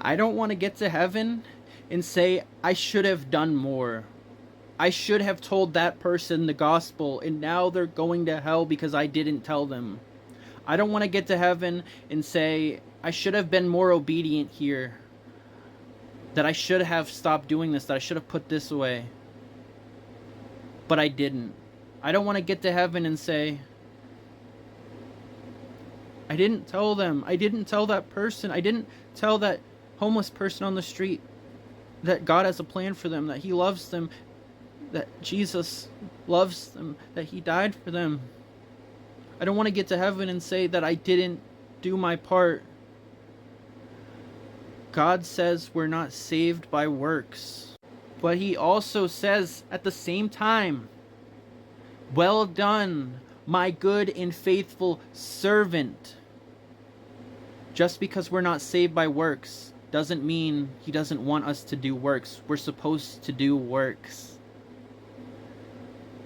I don't want to get to heaven and say, I should have done more. I should have told that person the gospel, and now they're going to hell because I didn't tell them. I don't want to get to heaven and say, I should have been more obedient here. That I should have stopped doing this, that I should have put this away. But I didn't. I don't want to get to heaven and say, I didn't tell them. I didn't tell that person. I didn't tell that homeless person on the street that God has a plan for them, that He loves them, that Jesus loves them, that He died for them. I don't want to get to heaven and say that I didn't do my part. God says we're not saved by works. But He also says at the same time, well done, my good and faithful servant. Just because we're not saved by works doesn't mean He doesn't want us to do works. We're supposed to do works.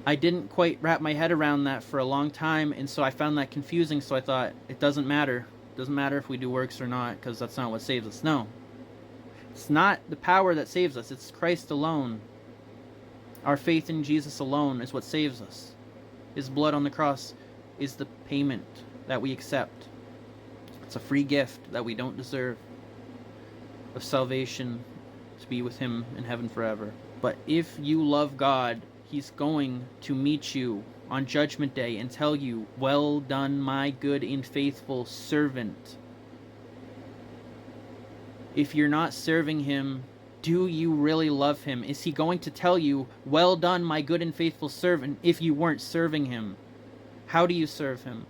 I didn't quite wrap my head around that for a long time, and so I found that confusing, so I thought, it doesn't matter. It doesn't matter if we do works or not, because that's not what saves us. No. It's not the power that saves us. It's Christ alone. Our faith in Jesus alone is what saves us. His blood on the cross is the payment that we accept. It's a free gift that we don't deserve of salvation to be with Him in heaven forever. But if you love God, He's going to meet you on Judgment Day and tell you, well done, my good and faithful servant. If you're not serving Him, do you really love Him? Is He going to tell you, well done, my good and faithful servant, if you weren't serving Him? How do you serve Him?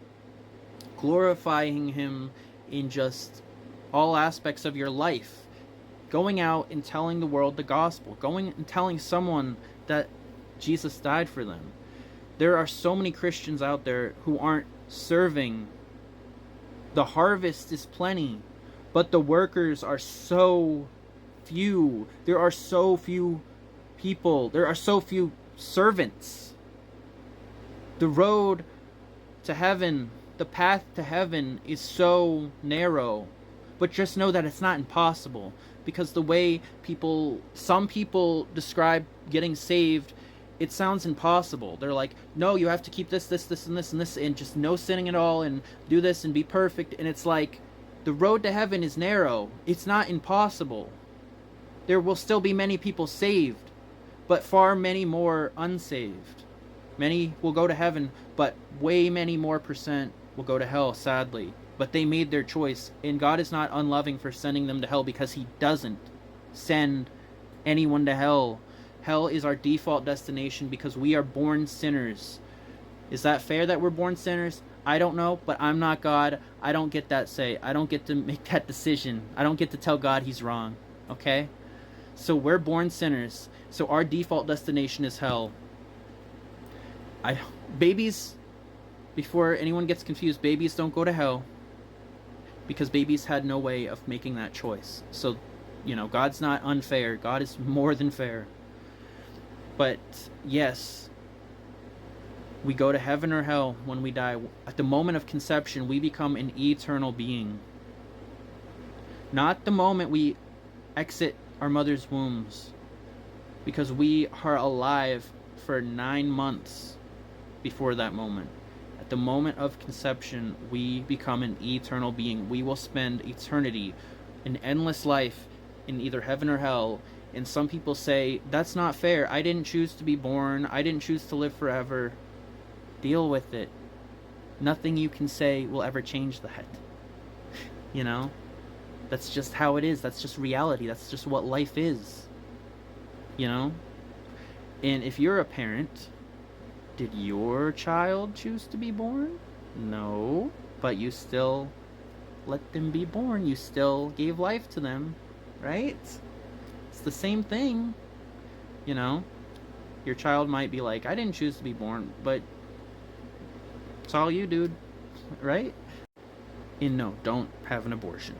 Glorifying Him in just all aspects of your life. Going out and telling the world the gospel. Going and telling someone that Jesus died for them. There are so many Christians out there who aren't serving. The harvest is plenty, but the workers are so few. There are so few people. There are so few servants. The road to heaven, the path to heaven is so narrow. But just know that it's not impossible. Because the way some people describe getting saved, it sounds impossible. They're like, no, you have to keep this, and this, and this, and just no sinning at all, and do this, and be perfect. And it's like, the road to heaven is narrow. It's not impossible. There will still be many people saved, but far many more unsaved. Many will go to heaven, but way many more percent will go to hell, sadly. But they made their choice, and God is not unloving for sending them to hell, because He doesn't send anyone to hell. Hell is our default destination because we are born sinners. Is that fair that we're born sinners? I don't know, but I'm not God. I don't get that say. I don't get to make that decision. I don't get to tell God He's wrong. Okay? So we're born sinners. So our default destination is hell. Babies, before anyone gets confused, babies don't go to hell because babies had no way of making that choice. So, God's not unfair. God is more than fair. But yes, we go to heaven or hell when we die. At the moment of conception, we become an eternal being. Not the moment we exit our mother's wombs, because we are alive for 9 months before that moment. At the moment of conception, we become an eternal being. We will spend eternity, an endless life, in either heaven or hell. And some people say, that's not fair. I didn't choose to be born. I didn't choose to live forever. Deal with it. Nothing you can say will ever change that. That's just how it is. That's just reality. That's just what life is. And if you're a parent, did your child choose to be born? No. But you still let them be born. You still gave life to them, right? It's the same thing. Your child might be like, I didn't choose to be born, but it's all you, dude, right? And no, don't have an abortion.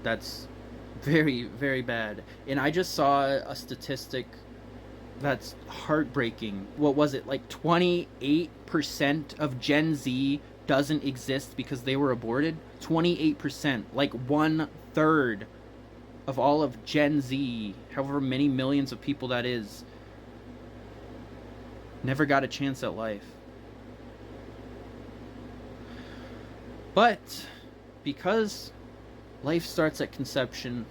That's very, very bad. And I just saw a statistic that's heartbreaking. What was it? Like 28% of Gen Z doesn't exist because they were aborted? 28%. Like 1/3 of all of Gen Z, however many millions of people that is, never got a chance at life. But because life starts at conception,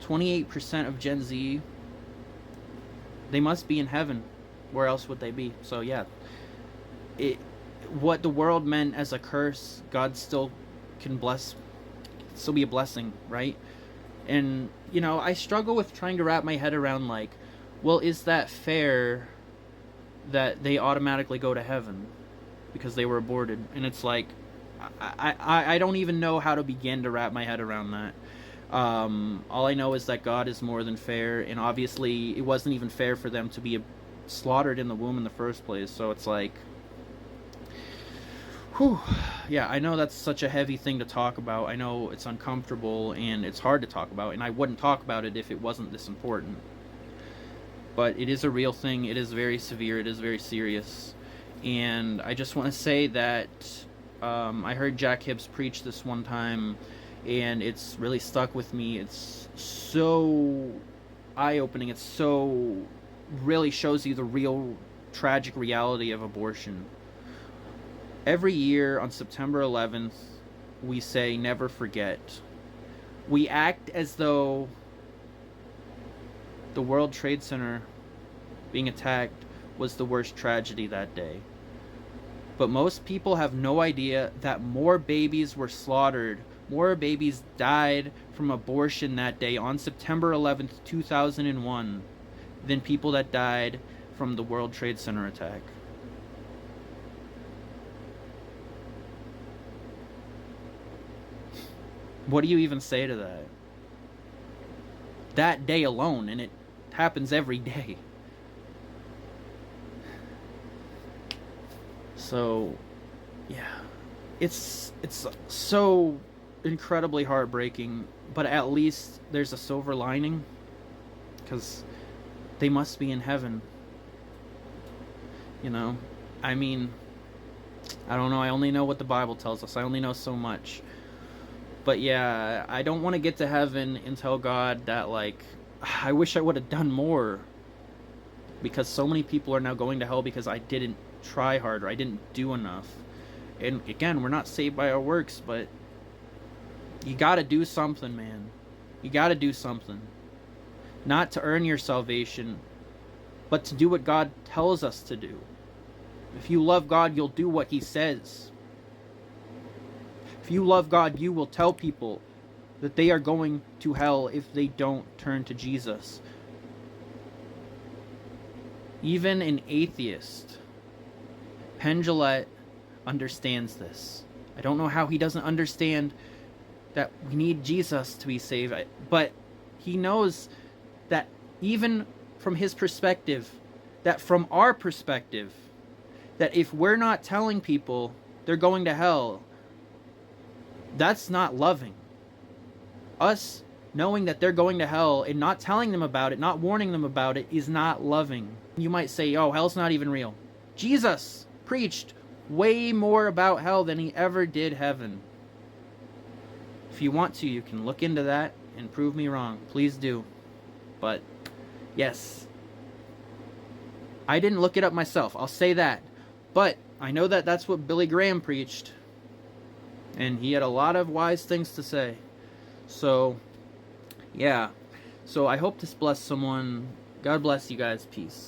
28% of Gen Z, they must be in heaven. Where else would they be? So yeah, what the world meant as a curse, God still can bless, still be a blessing, right? And I struggle with trying to wrap my head around, like, well, is that fair that they automatically go to heaven because they were aborted? And it's like, I don't even know how to begin to wrap my head around that. All I know is that God is more than fair, and obviously it wasn't even fair for them to be slaughtered in the womb in the first place. So it's like, whew, yeah, I know that's such a heavy thing to talk about. I know it's uncomfortable and it's hard to talk about, and I wouldn't talk about it if it wasn't this important. But it is a real thing. It is very severe. It is very serious. And I just want to say that I heard Jack Hibbs preach this one time, and it's really stuck with me. It's so eye-opening. It's so really shows you the real tragic reality of abortion. Every year on September 11th, we say never forget. We act as though the World Trade Center being attacked was the worst tragedy that day. But most people have no idea that more babies were slaughtered, more babies died from abortion that day on September 11th, 2001, than people that died from the World Trade Center attack. What do you even say to that? That day alone, and it happens every day. So, yeah, it's so incredibly heartbreaking, but at least there's a silver lining, because they must be in heaven. I mean, I don't know. I only know what the Bible tells us. I only know so much. But yeah, I don't want to get to heaven and tell God that, like, I wish I would have done more, because so many people are now going to hell because I didn't try harder. I didn't do enough. And again, we're not saved by our works, but you got to do something, man. You got to do something. Not to earn your salvation, but to do what God tells us to do. If you love God, you'll do what He says. If you love God, you will tell people that they are going to hell if they don't turn to Jesus. Even an atheist, Penn Jillette, understands this. I don't know how he doesn't understand that we need Jesus to be saved, but he knows that even from his perspective, that from our perspective, that if we're not telling people they're going to hell, that's not loving. Us knowing that they're going to hell and not telling them about it, not warning them about it, is not loving. You might say, oh, hell's not even real. Jesus preached way more about hell than he ever did heaven. If you want to, you can look into that and prove me wrong. Please do. But, yes, I didn't look it up myself. I'll say that. But I know that that's what Billy Graham preached. And he had a lot of wise things to say. So, yeah. So I hope this blessed someone. God bless you guys. Peace.